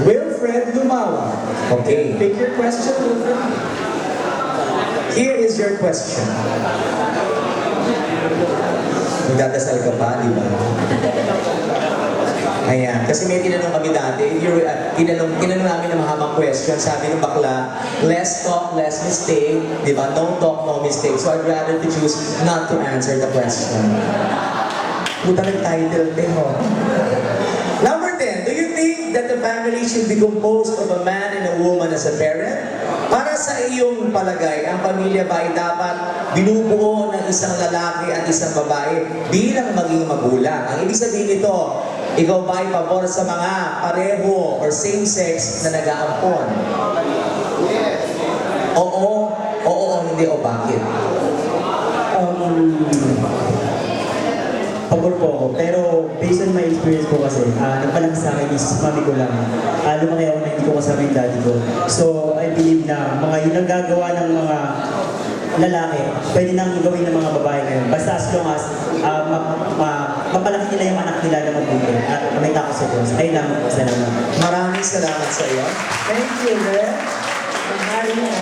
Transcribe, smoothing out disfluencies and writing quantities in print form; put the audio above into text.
Wilfred Lumawa. Okay. Pick your question, Wilfred. Here is your question. Magdadasal ka pa, di ba? Ayan, kasi may tinanong kami dati, tinanong namin ng mahabang question, sabi ng bakla, less talk, less mistake, di ba? No talk, no mistake. So I'd rather to choose not to answer the question. Puta ng title, ho. Number 10, do you think that the family should be composed of a man and a woman as a parent? Para sa iyong palagay, ang pamilya ba ay dapat binubuo ng isang lalaki at isang babae bilang maging magulang? Ang ibig sabihin nito, ikaw ba ay pabor sa mga pareho or same-sex na nag-aampon? Yes. Oo, hindi, o bakit? Pabor po ako, pero based on my experience po kasi, nagpalaki sa akin is mami ko lang. Lumaki ako na hindi ko kasama yung daddy ko. So, I believe na mga yun ang gagawa ng mga lalaki, pwede nang gawin ng mga babae ngayon. Basta as long as mapalaki nila yung anak nila na mabuti at may takot sa Diyos. Ayun lang po, salamat. Maraming salamat sa iyo. Thank you, Red.